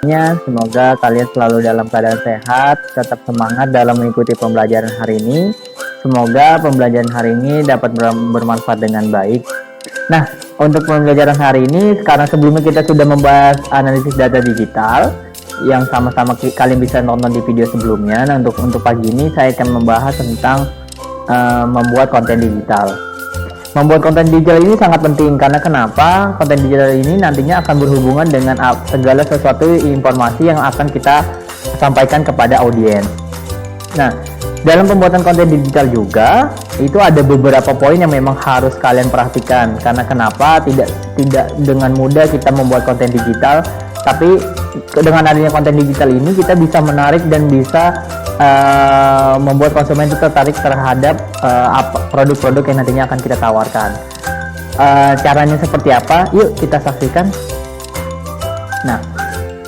Semoga kalian selalu dalam keadaan sehat, tetap semangat dalam mengikuti pembelajaran hari ini. Semoga pembelajaran hari ini dapat bermanfaat dengan baik. Nah, untuk pembelajaran hari ini, sekarang sebelumnya kita sudah membahas analisis data digital yang sama-sama kalian bisa nonton di video sebelumnya. Nah, untuk pagi ini saya akan membahas tentang membuat konten digital. Membuat konten digital ini sangat penting karena kenapa? Konten digital ini nantinya akan berhubungan dengan segala sesuatu informasi yang akan kita sampaikan kepada audiens. Nah, dalam pembuatan konten digital juga itu ada beberapa poin yang memang harus kalian perhatikan karena kenapa? Tidak dengan mudah kita membuat konten digital, tapi dengan adanya konten digital ini kita bisa menarik dan bisa membuat konsumen itu tertarik terhadap produk-produk yang nantinya akan kita tawarkan. Caranya seperti apa? Yuk kita saksikan. Nah,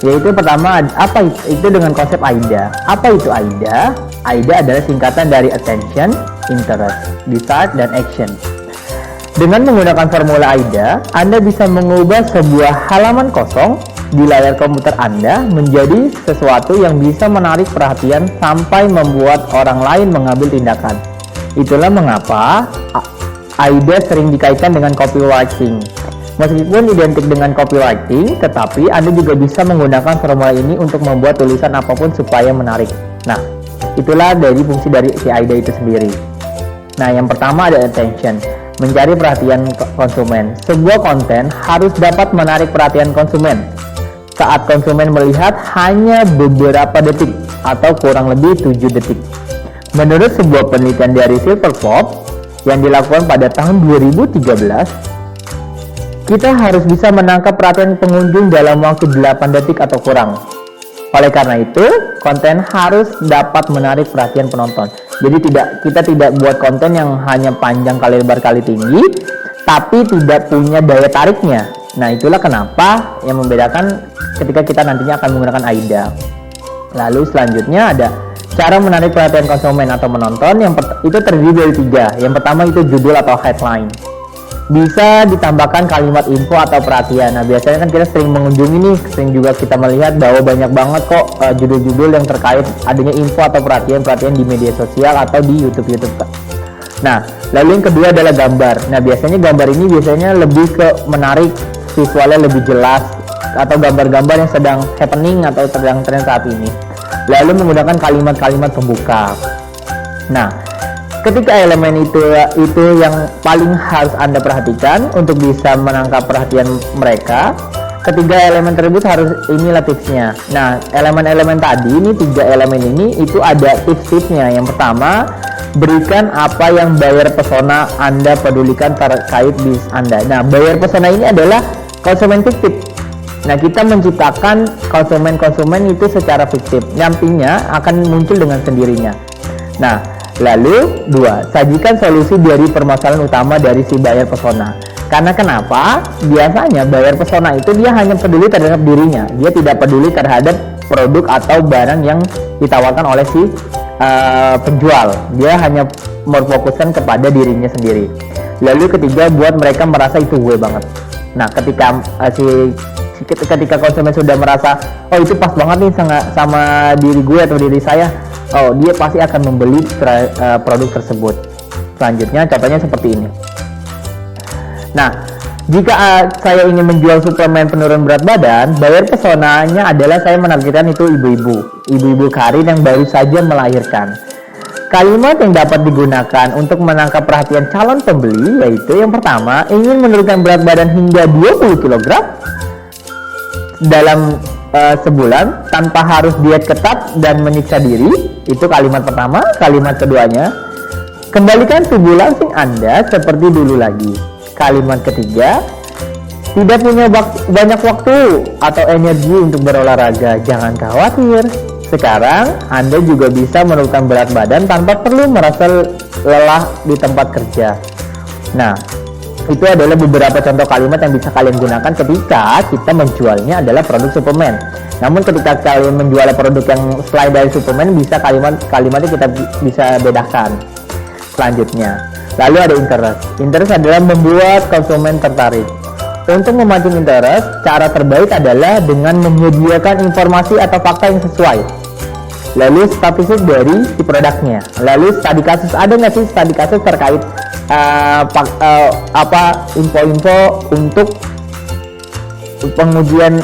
yaitu pertama apa itu dengan konsep AIDA. Apa itu AIDA? AIDA adalah singkatan dari attention, interest, desire, dan action. Dengan menggunakan formula AIDA, Anda bisa mengubah sebuah halaman kosong di layar komputer Anda menjadi sesuatu yang bisa menarik perhatian sampai membuat orang lain mengambil tindakan. Itulah mengapa AIDA sering dikaitkan dengan copywriting. Meskipun identik dengan copywriting, tetapi Anda juga bisa menggunakan formula ini untuk membuat tulisan apapun supaya menarik. Nah, itulah dari fungsi dari si AIDA itu sendiri. Nah, yang pertama ada attention, mencari perhatian konsumen. Sebuah konten harus dapat menarik perhatian konsumen saat konsumen melihat hanya beberapa detik atau kurang lebih 7 detik. Menurut sebuah penelitian dari Silverpop yang dilakukan pada tahun 2013, kita harus bisa menangkap perhatian pengunjung dalam waktu 8 detik atau kurang. Oleh karena itu, konten harus dapat menarik perhatian penonton. Jadi kita tidak buat konten yang hanya panjang kali lebar kali tinggi, tapi tidak punya daya tariknya. Nah, itulah kenapa yang membedakan ketika kita nantinya akan menggunakan AIDA. Lalu selanjutnya ada cara menarik perhatian konsumen atau menonton. Itu terdiri dari 3. Yang pertama itu judul atau headline. Bisa ditambahkan kalimat info atau perhatian. Nah, biasanya kan kita sering mengunjungi nih, sering juga kita melihat bahwa banyak banget kok judul-judul yang terkait adanya info atau perhatian di media sosial atau di YouTube. Nah, lalu yang kedua adalah gambar. Nah, biasanya gambar ini lebih ke menarik, visualnya lebih jelas, atau gambar-gambar yang sedang happening atau sedang tren saat ini. Lalu menggunakan kalimat-kalimat pembuka. Nah, ketika elemen itu yang paling harus Anda perhatikan untuk bisa menangkap perhatian mereka. Ketiga elemen tersebut inilah tipsnya. Nah, elemen-elemen tadi ini 3 elemen ini itu ada tips-tipsnya. Yang pertama, berikan apa yang buyer persona Anda pedulikan terkait bisnis Anda. Nah, buyer persona ini adalah konsumen fiktif. Nah, kita menciptakan konsumen itu secara fiktif, nantinya akan muncul dengan sendirinya. Nah, lalu 2, sajikan solusi dari permasalahan utama dari si buyer persona. Karena kenapa? Biasanya buyer persona itu dia hanya peduli terhadap dirinya, dia tidak peduli terhadap produk atau barang yang ditawarkan oleh si penjual. Dia hanya memfokuskan kepada dirinya sendiri. Lalu ketiga, buat mereka merasa itu gue banget. Nah, ketika konsumen sudah merasa, oh itu pas banget nih sama diri gue atau diri saya, oh dia pasti akan membeli produk tersebut. Selanjutnya contohnya seperti ini. Nah, jika saya ingin menjual suplemen penurun berat badan, buyer personanya adalah saya menargetkan itu ibu-ibu karir yang baru saja melahirkan. Kalimat yang dapat digunakan untuk menangkap perhatian calon pembeli yaitu yang pertama, ingin menurunkan berat badan hingga 20 kg dalam sebulan tanpa harus diet ketat dan menyiksa diri. Itu kalimat pertama. Kalimat keduanya, kembalikan tubuh langsing Anda seperti dulu lagi. Kalimat ketiga, tidak punya banyak waktu atau energi untuk berolahraga. Jangan khawatir, sekarang Anda juga bisa menurunkan berat badan tanpa perlu merasa lelah di tempat kerja. Nah, itu adalah beberapa contoh kalimat yang bisa kalian gunakan ketika kita menjualnya adalah produk suplemen. Namun ketika kalian menjual produk yang selain dari suplemen, bisa kalimatnya kita bisa bedakan. Selanjutnya, lalu ada interest. Interest adalah membuat konsumen tertarik. Untuk memancing interest, cara terbaik adalah dengan menyediakan informasi atau fakta yang sesuai. Lalu statistik dari si produknya. Lalu studi kasus, ada nggak sih studi kasus terkait info-info untuk pengujian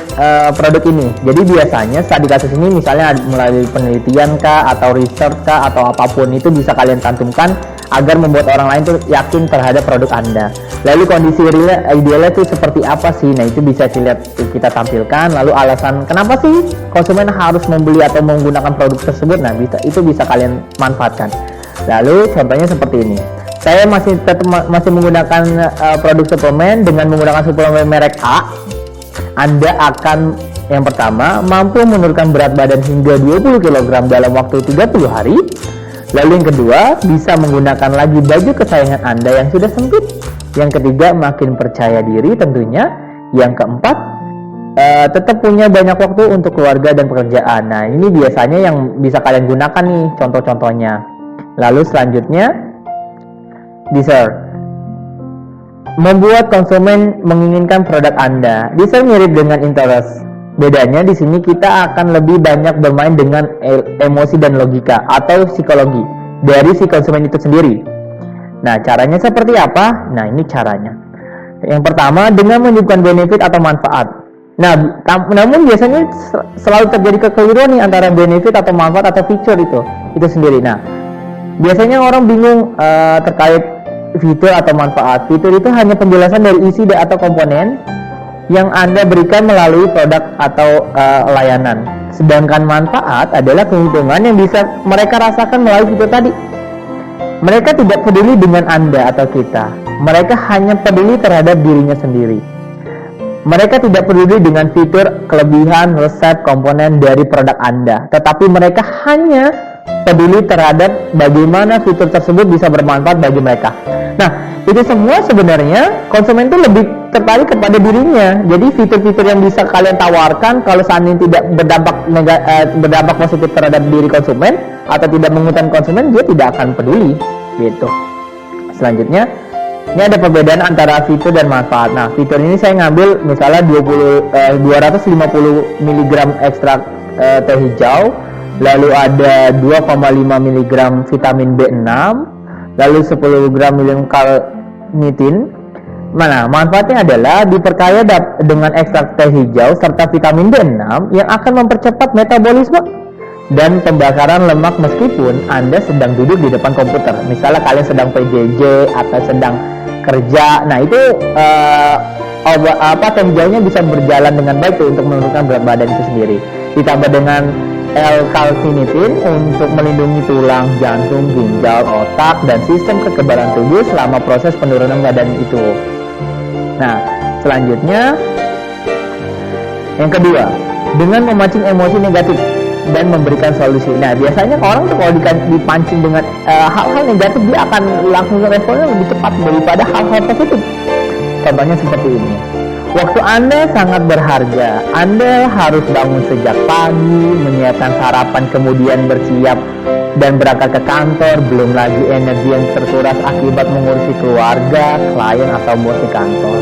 produk ini. Jadi biasanya studi kasus ini misalnya melalui penelitian kah atau research kah atau apapun, itu bisa kalian cantumkan agar membuat orang lain tuh yakin terhadap produk Anda. Lalu kondisi idealnya itu seperti apa sih? Nah, itu bisa kita tampilkan. Lalu alasan kenapa sih konsumen harus membeli atau menggunakan produk tersebut. Nah, itu bisa kalian manfaatkan. Lalu contohnya seperti ini. Saya masih menggunakan produk suplemen dengan menggunakan suplemen merek A. Anda akan yang pertama mampu menurunkan berat badan hingga 20 kg dalam waktu 30 hari. Lalu yang kedua, bisa menggunakan lagi baju kesayangan Anda yang sudah sempit. Yang ketiga, makin percaya diri tentunya. Yang keempat, tetap punya banyak waktu untuk keluarga dan pekerjaan. Nah, ini biasanya yang bisa kalian gunakan nih contoh-contohnya. Lalu selanjutnya, dessert. Membuat konsumen menginginkan produk Anda. Dessert mirip dengan interest. Bedanya di sini kita akan lebih banyak bermain dengan emosi dan logika atau psikologi dari si konsumen itu sendiri. Nah, caranya seperti apa? Nah, ini caranya. Yang pertama, dengan menunjukkan benefit atau manfaat. Nah, namun biasanya selalu terjadi kekeliruan nih antara benefit atau manfaat atau feature itu sendiri. Nah, biasanya orang bingung terkait fitur atau manfaat. Fitur itu hanya penjelasan dari isi atau komponen yang Anda berikan melalui produk atau layanan. Sedangkan manfaat adalah keuntungan yang bisa mereka rasakan melalui fitur tadi. Mereka tidak peduli dengan Anda atau kita. Mereka hanya peduli terhadap dirinya sendiri. Mereka tidak peduli dengan fitur, kelebihan, resep, komponen dari produk Anda. Tetapi mereka hanya peduli terhadap bagaimana fitur tersebut bisa bermanfaat bagi mereka. Nah, itu semua sebenarnya konsumen itu lebih tertarik kepada dirinya. Jadi fitur-fitur yang bisa kalian tawarkan, kalau seandainya tidak berdampak positif terhadap diri konsumen atau tidak menguntungkan konsumen, dia tidak akan peduli gitu. Selanjutnya, ini ada perbedaan antara fitur dan manfaat. Nah, fitur ini saya ngambil misalnya 250 mg ekstrak teh hijau, lalu ada 2,5 mg vitamin B6, lalu 10 gram carnitin. Mana manfaatnya adalah diperkaya dengan ekstrak teh hijau serta vitamin B6 yang akan mempercepat metabolisme dan pembakaran lemak meskipun Anda sedang duduk di depan komputer. Misalnya kalian sedang PJJ atau sedang kerja. Nah, itu teh hijaunya bisa berjalan dengan baik tuh untuk menurunkan berat badan itu sendiri. Ditambah dengan L-carnitin untuk melindungi tulang, jantung, ginjal, otak, dan sistem kekebalan tubuh selama proses penurunan badan itu. Nah, selanjutnya yang kedua, dengan memancing emosi negatif dan memberikan solusi. Nah, biasanya orang tuh kalau dipancing dengan hal-hal negatif, dia akan langsung responnya lebih cepat daripada hal-hal positif. Contohnya seperti ini. Waktu Anda sangat berharga. Anda harus bangun sejak pagi, menyiapkan sarapan, kemudian bersiap dan berangkat ke kantor. Belum lagi energi yang terkuras akibat mengurusi keluarga, klien, atau bos di kantor.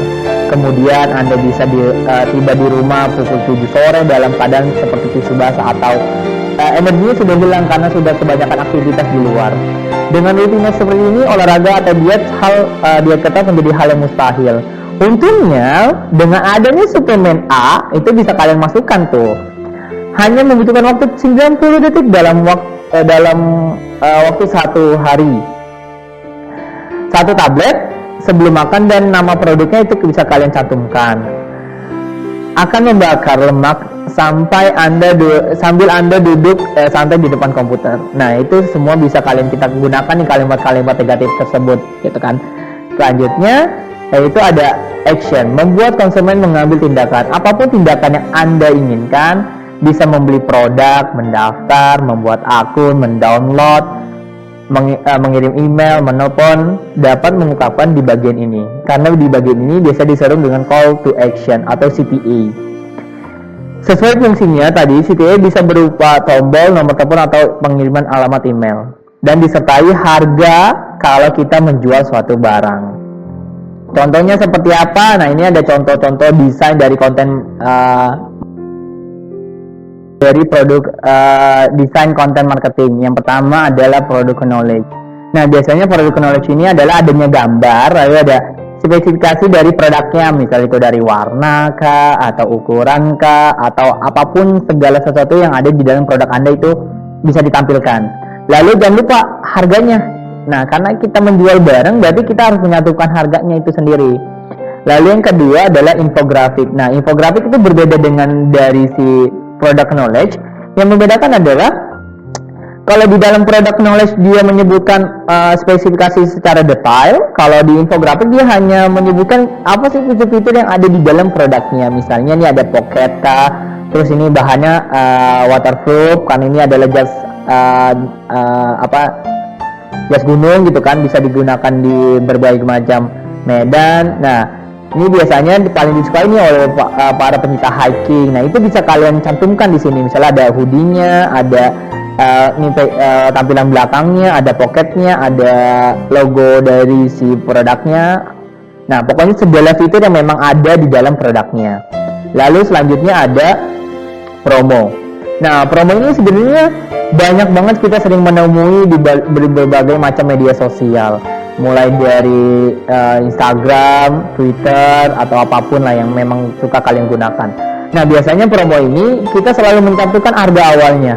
Kemudian Anda bisa tiba di rumah pukul 7 sore dalam keadaan seperti tisu basah atau energinya sudah hilang karena sudah kebanyakan aktivitas di luar. Dengan rutinitas seperti ini, olahraga atau diet ketat menjadi hal yang mustahil. Untungnya dengan adanya suplemen A itu bisa kalian masukkan tuh. Hanya membutuhkan waktu 90 detik dalam waktu satu hari. Satu tablet sebelum makan dan nama produknya itu bisa kalian cantumkan. Akan membakar lemak sambil Anda duduk santai di depan komputer. Nah, itu semua bisa kita gunakan nih kalimat-kalimat negatif tersebut gitu kan. Selanjutnya yaitu ada action, membuat konsumen mengambil tindakan. Apapun tindakan yang Anda inginkan, bisa membeli produk, mendaftar, membuat akun, mendownload, mengirim email, menelpon, dapat mengungkapkan di bagian ini. Karena di bagian ini biasa diserung dengan call to action atau CTA. Sesuai fungsinya tadi, CTA bisa berupa tombol, nomor telepon, atau pengiriman alamat email. Dan disertai harga kalau kita menjual suatu barang. Contohnya seperti apa? Nah, ini ada contoh-contoh desain dari konten dari produk desain konten marketing. Yang pertama adalah product knowledge. Nah, biasanya product knowledge ini adalah adanya gambar, lalu ada spesifikasi dari produknya, misalnya itu dari warna kah, atau ukuran kah, atau apapun segala sesuatu yang ada di dalam produk Anda itu bisa ditampilkan. Lalu jangan lupa harganya. Nah, karena kita menjual barang, berarti kita harus menyatukan harganya itu sendiri. Lalu yang kedua adalah infografik. Nah, infografik itu berbeda dengan dari si product knowledge. Yang membedakan adalah kalau di dalam product knowledge dia menyebutkan spesifikasi secara detail, kalau di infografik dia hanya menyebutkan apa sih fitur-fitur yang ada di dalam produknya. Misalnya ini ada pocket kah, terus ini bahannya waterproof, kan ini adalah jas jas gunung gitu kan, bisa digunakan di berbagai macam medan. Nah, ini biasanya paling disukai ini oleh para pencinta hiking. Nah, itu bisa kalian cantumkan di sini. Misalnya ada hoodie-nya, ada tampilan belakangnya, ada pocketnya, ada logo dari si produknya. Nah, pokoknya segala fitur yang memang ada di dalam produknya. Lalu selanjutnya ada promo. Nah, promo ini sebenarnya banyak banget kita sering menemui di berbagai macam media sosial. Mulai dari Instagram, Twitter, atau apapun lah yang memang suka kalian gunakan. Nah, biasanya promo ini kita selalu mencantumkan harga awalnya.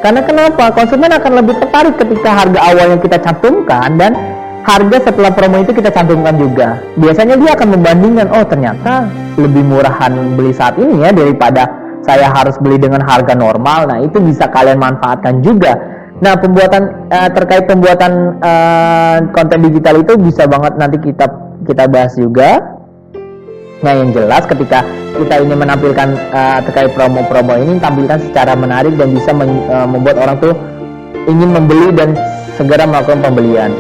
Karena kenapa? Konsumen akan lebih tertarik ketika harga awalnya kita cantumkan dan harga setelah promo itu kita cantumkan juga. Biasanya dia akan membandingkan, oh ternyata lebih murahan beli saat ini ya daripada saya harus beli dengan harga normal. Nah, itu bisa kalian manfaatkan juga. Nah, terkait pembuatan konten digital itu bisa banget nanti kita bahas juga. Nah, yang jelas ketika kita ingin menampilkan terkait promo-promo ini, tampilkan secara menarik dan bisa membuat orang tuh ingin membeli dan segera melakukan pembelian.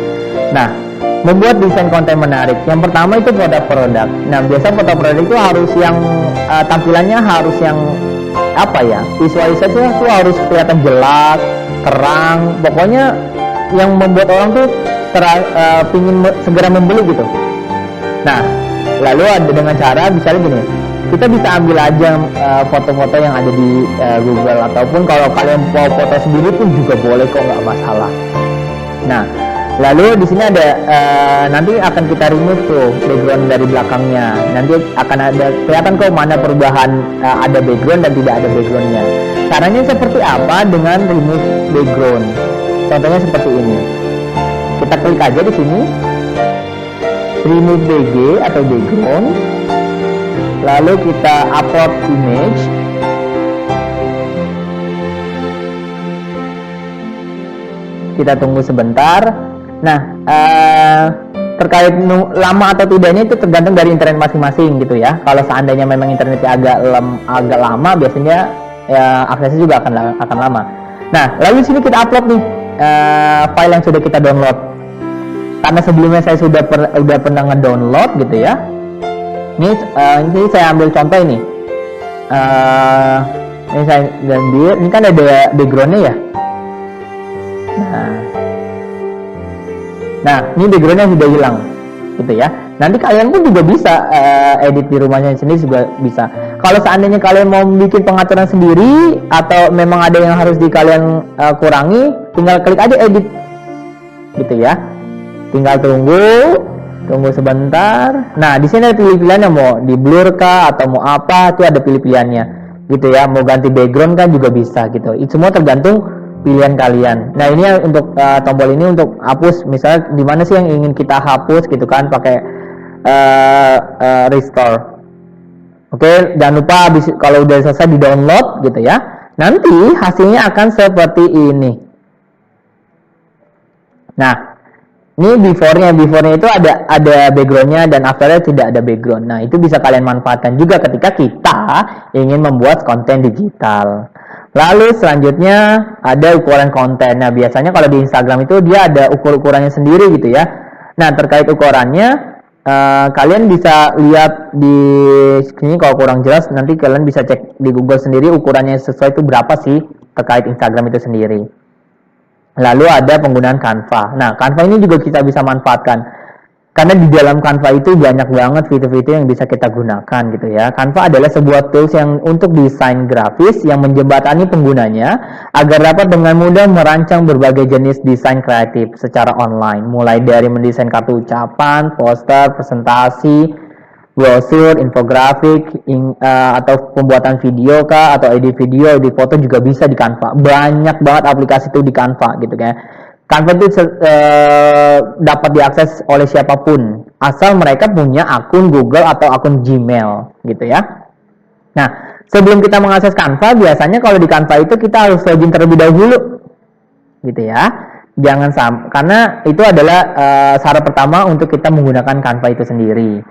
Nah, membuat desain konten menarik. Yang pertama itu produk-produk. Nah, biasa foto-produk itu harus yang tampilannya harus yang visualisasinya itu harus kelihatan jelas, terang. Pokoknya yang membuat orang tuh pingin segera membeli gitu. Nah, lalu ada dengan cara misalnya gini, kita bisa ambil aja foto-foto yang ada di Google, ataupun kalau kalian mau foto sendiri pun juga boleh kok, nggak masalah. Nah, lalu di sini ada nanti akan kita remove tuh background dari belakangnya. Nanti akan ada kelihatan kok mana perubahan ada background dan tidak ada backgroundnya. Caranya seperti apa dengan remove background? Contohnya seperti ini. Kita klik aja di sini, remove BG atau background. Lalu kita upload image. Kita tunggu sebentar. Nah, terkait lama atau tidaknya itu tergantung dari internet masing-masing gitu ya. Kalau seandainya memang internetnya agak lama, biasanya ya, aksesnya juga akan lama. Nah, lalu di sini kita upload nih file yang sudah kita download. Karena sebelumnya saya sudah pernah ngedownload gitu ya. Ini saya ambil contoh ini. Ini saya ambil. Ini kan ada backgroundnya ya. Nah, ini backgroundnya sudah hilang, gitu ya. Nanti kalian pun juga bisa edit di rumahnya sendiri juga bisa. Kalau seandainya kalian mau bikin pengaturan sendiri atau memang ada yang harus kalian kurangi, tinggal klik aja edit, gitu ya. Tinggal tunggu sebentar. Nah, di sini ada pilih-pilihannya, mau di blur kah atau mau apa, itu ada pilih-pilihannya, gitu ya. Mau ganti background kan juga bisa, gitu. Itu semua tergantung pilihan kalian. Nah, ini untuk tombol ini untuk hapus, misalnya di mana sih yang ingin kita hapus gitu kan, pakai restore. Oke, jangan lupa kalau udah selesai di download gitu ya, nanti hasilnya akan seperti ini. Nah, ini before-nya itu ada backgroundnya dan after-nya tidak ada background. Nah, itu bisa kalian manfaatkan juga ketika kita ingin membuat konten digital. Lalu selanjutnya ada ukuran konten. Nah, biasanya kalau di Instagram itu dia ada ukurannya sendiri gitu ya. Nah, terkait ukurannya kalian bisa lihat di sini. Kalau kurang jelas nanti kalian bisa cek di Google sendiri ukurannya sesuai itu berapa sih terkait Instagram itu sendiri. Lalu ada penggunaan Canva. Nah, Canva ini juga kita bisa manfaatkan. Karena di dalam Canva itu banyak banget fitur-fitur yang bisa kita gunakan gitu ya. Canva adalah sebuah tools yang untuk desain grafis yang menjembatani penggunanya agar dapat dengan mudah merancang berbagai jenis desain kreatif secara online, mulai dari mendesain kartu ucapan, poster, presentasi, brosur, infografik, atau pembuatan video kah, atau edit video, edit foto juga bisa di Canva. Banyak banget aplikasi itu di Canva gitu kan. Canva itu dapat diakses oleh siapapun asal mereka punya akun Google atau akun Gmail gitu ya. Nah, sebelum kita mengakses Canva, biasanya kalau di Canva itu kita harus login terlebih dahulu gitu ya. Jangan karena itu adalah syarat pertama untuk kita menggunakan Canva itu sendiri.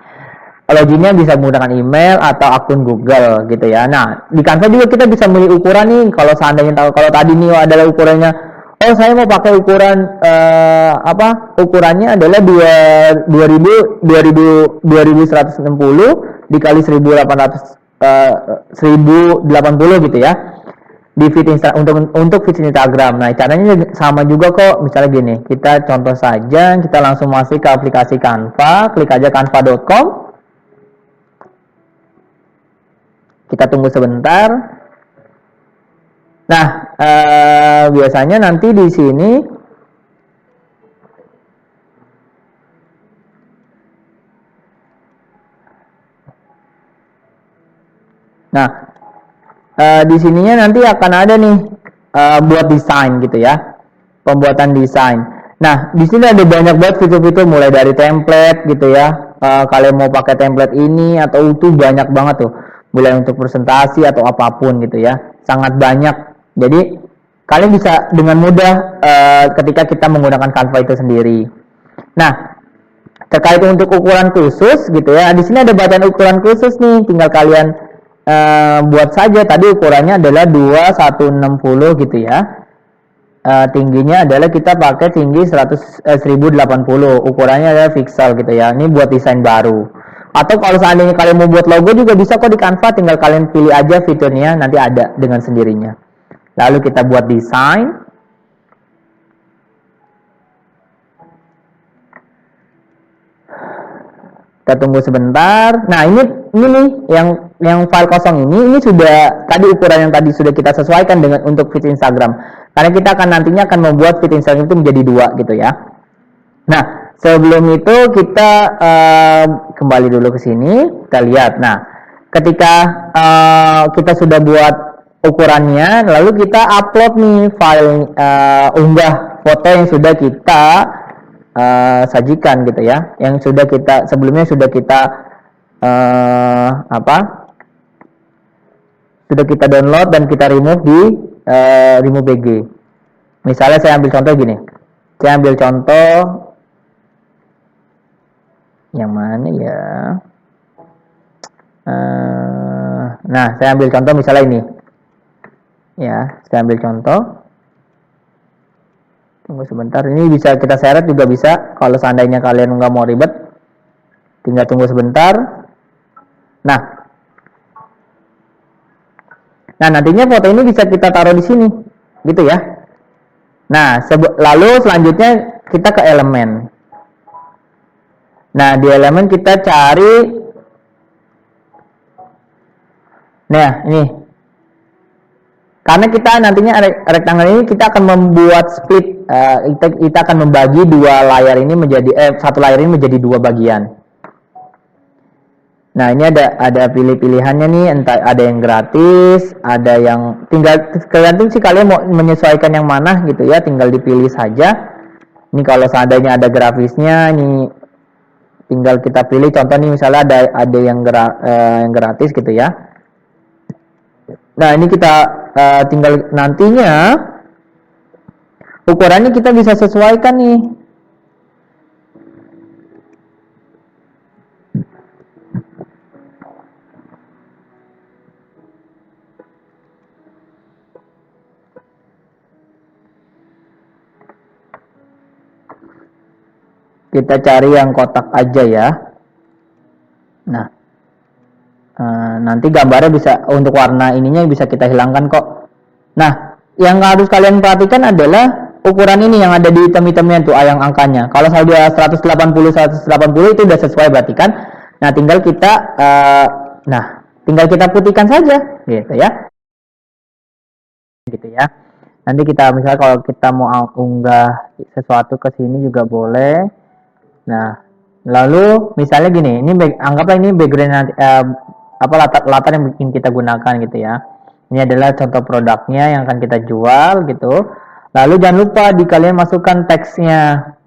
Loginnya bisa menggunakan email atau akun Google gitu ya. Nah, di Canva juga kita bisa memilih ukuran nih. Kalau seandainya tahu, kalau tadi nih adalah ukurannya, oh saya mau pakai ukuran ukurannya adalah 2160 dikali 1080 gitu ya. Di feed untuk feed Instagram. Nah, caranya sama juga kok. Misalnya gini, kita contoh saja, kita langsung masuk ke aplikasi Canva, klik aja canva.com. Kita tunggu sebentar. Nah, biasanya nanti di sini di sininya nanti akan ada nih buat desain gitu ya. Pembuatan desain. Nah, di sini ada banyak banget fitur-fitur mulai dari template gitu ya. Kalian mau pakai template ini atau itu banyak banget tuh. Mulai untuk presentasi atau apapun gitu ya, sangat banyak. Jadi kalian bisa dengan mudah ketika kita menggunakan Canva itu sendiri. Nah, terkait untuk ukuran khusus gitu ya, di sini ada button ukuran khusus nih, tinggal kalian buat saja. Tadi ukurannya adalah 2160 gitu ya. Tingginya adalah kita pakai tinggi 1080, ukurannya adalah pixel gitu ya. Ini buat desain baru. Atau kalau seandainya kalian mau buat logo juga bisa kok di Canva, tinggal kalian pilih aja fiturnya, nanti ada dengan sendirinya. Lalu kita buat desain. Kita tunggu sebentar. Nah, ini nih yang file kosong ini sudah tadi ukuran yang tadi sudah kita sesuaikan dengan untuk feed Instagram. Karena kita akan nantinya akan membuat feed Instagram itu menjadi 2 gitu ya. Nah, sebelum itu kita kembali dulu ke sini, kita lihat. Nah, ketika kita sudah buat ukurannya, lalu kita upload nih file unggah foto yang sudah kita sajikan gitu ya, yang sudah kita sebelumnya sudah kita sudah kita download dan kita remove di remove BG. Misalnya saya ambil contoh gini, saya ambil contoh yang mana ya? Nah, saya ambil contoh misalnya ini. Ya, saya ambil contoh. Tunggu sebentar. Ini bisa kita seret juga bisa. Kalau seandainya kalian nggak mau ribet, tinggal tunggu sebentar. Nah, nantinya foto ini bisa kita taruh di sini, gitu ya. Nah, lalu selanjutnya kita ke elemen. Nah, di elemen kita cari, nah ini, karena kita nantinya rectangle ini kita akan membuat split, kita akan membagi dua layar ini menjadi, satu layar ini menjadi 2 bagian. Nah, ini ada pilih-pilihannya nih, entah ada yang gratis, ada yang tinggal tergantung sih kalian mau menyesuaikan yang mana gitu ya, tinggal dipilih saja. Ini kalau seandainya ada grafisnya, ini tinggal kita pilih. Contoh nih misalnya ada yang gratis gitu ya. Nah, ini kita tinggal nantinya ukurannya kita bisa sesuaikan nih. Kita cari yang kotak aja ya. Nah, nanti gambarnya bisa, untuk warna ininya bisa kita hilangkan kok. Nah, yang harus kalian perhatikan adalah ukuran ini yang ada di item-itemnya tuh, yang angkanya. Kalau sudah 180 itu udah sesuai berarti kan. Nah, tinggal kita putihkan saja gitu ya. Gitu ya. Nanti kita misalnya kalau kita mau unggah sesuatu ke sini juga boleh. Nah, lalu misalnya gini, ini anggaplah ini background latar yang bikin kita gunakan gitu ya. Ini adalah contoh produknya yang akan kita jual gitu. Lalu jangan lupa kalian masukkan teksnya.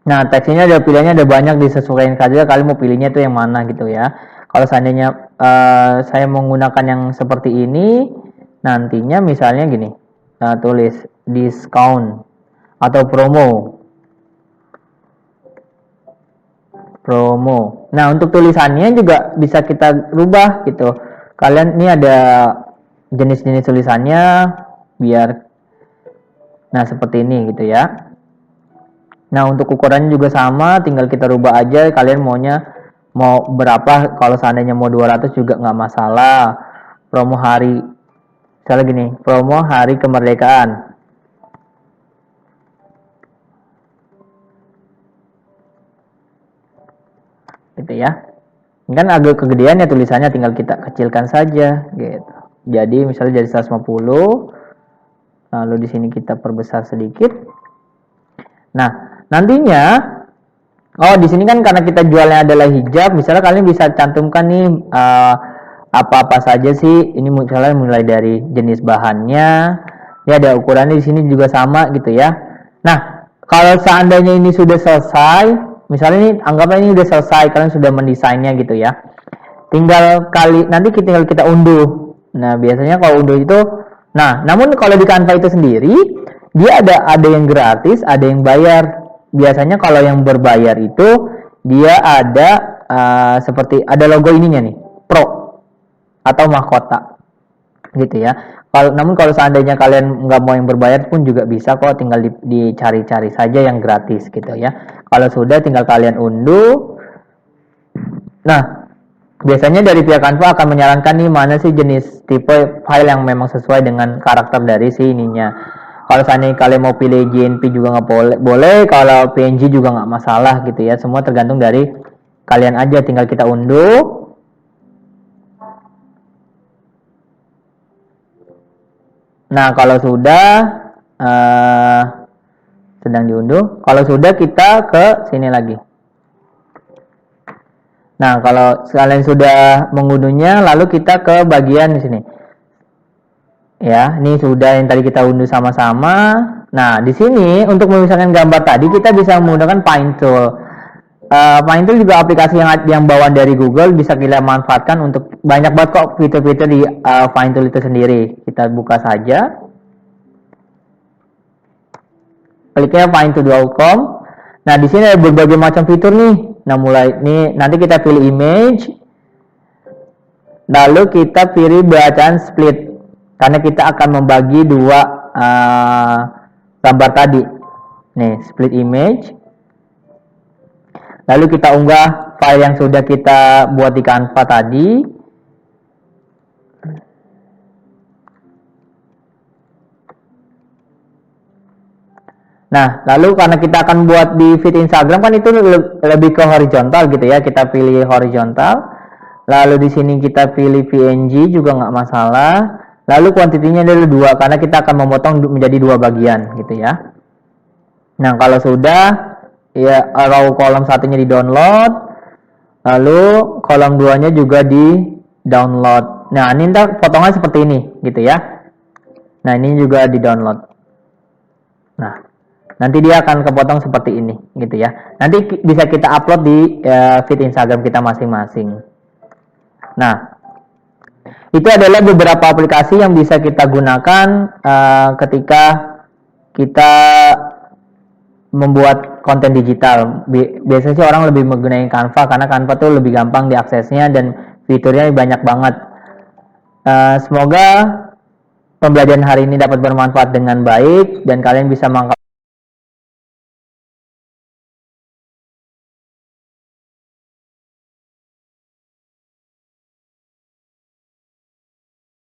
Nah, teksnya ada pilihannya, ada banyak, disesuaikan saja kalian mau pilihnya itu yang mana gitu ya. Kalau seandainya saya menggunakan yang seperti ini, nantinya misalnya gini, tulis diskon atau promo. Nah, untuk tulisannya juga bisa kita rubah gitu. Kalian ini ada jenis-jenis tulisannya biar seperti ini gitu ya. Nah, untuk ukurannya juga sama, tinggal kita rubah aja kalian mau berapa. Kalau seandainya mau 200 juga nggak masalah. Promo hari, misalnya gini, promo hari kemerdekaan. Gitu ya. Ini kan agak kegedean ya tulisannya, tinggal kita kecilkan saja gitu. Jadi misalnya jadi 150. Lalu di sini kita perbesar sedikit. Nah, nantinya di sini kan karena kita jualnya adalah hijab, misalnya kalian bisa cantumkan nih apa-apa saja sih. Ini misalnya mulai dari jenis bahannya, ya ada ukurannya di sini juga sama gitu ya. Nah, kalau seandainya ini sudah selesai, misalnya ini anggaplah ini sudah selesai, kalian sudah mendesainnya gitu ya. Nanti tinggal kita unduh. Nah, biasanya kalau unduh itu, namun kalau di Canva itu sendiri, dia ada yang gratis, ada yang bayar. Biasanya kalau yang berbayar itu dia ada seperti ada logo ininya nih, Pro atau mahkota gitu ya. Namun kalau seandainya kalian nggak mau yang berbayar pun juga bisa kok, tinggal dicari-cari saja yang gratis gitu ya. Kalau sudah tinggal kalian unduh. Nah, biasanya dari pihak Canva akan menyarankan nih mana sih jenis tipe file yang memang sesuai dengan karakter dari si ininya. Kalau seandainya kalian mau pilih JNP juga nggak boleh, kalau PNG juga nggak masalah gitu ya. Semua tergantung dari kalian aja, tinggal kita unduh. Nah, kalau sudah sedang diunduh, kalau sudah kita ke sini lagi. Nah, kalau kalian sudah mengunduhnya, lalu kita ke bagian di sini. Ya, ini sudah yang tadi kita unduh sama-sama. Nah, di sini untuk memisahkan gambar tadi kita bisa menggunakan Paint Tool. Paint Tool juga aplikasi yang bawaan dari Google, bisa kita manfaatkan untuk banyak banget kok fitur-fitur di Paint Tool itu sendiri. Kita buka saja. Kliknya painttool.com. Nah, di sini ada berbagai macam fitur nih. Nah, mulai nih nanti kita pilih image. Lalu kita pilih bacaan split. Karena kita akan membagi dua gambar tadi. Nih, split image. Lalu kita unggah file yang sudah kita buat di Canva tadi. Nah, lalu karena kita akan buat di feed Instagram kan itu lebih ke horizontal gitu ya. Kita pilih horizontal. Lalu di sini kita pilih PNG juga nggak masalah. Lalu kuantitinya adalah 2 karena kita akan memotong menjadi 2 bagian gitu ya. Nah, kalau sudah ya raw kolom satunya di download, lalu kolom 2-nya juga di download. Nah, ini ntar potongan seperti ini gitu ya. Nah, ini juga di download. Nah, nanti dia akan kepotong seperti ini gitu ya. Nanti bisa kita upload di feed Instagram kita masing-masing. Nah, itu adalah beberapa aplikasi yang bisa kita gunakan ketika kita membuat konten digital. Biasanya sih orang lebih menggunakan Canva karena Canva tuh lebih gampang diaksesnya dan fiturnya banyak banget. Semoga pembelajaran hari ini dapat bermanfaat dengan baik dan kalian bisa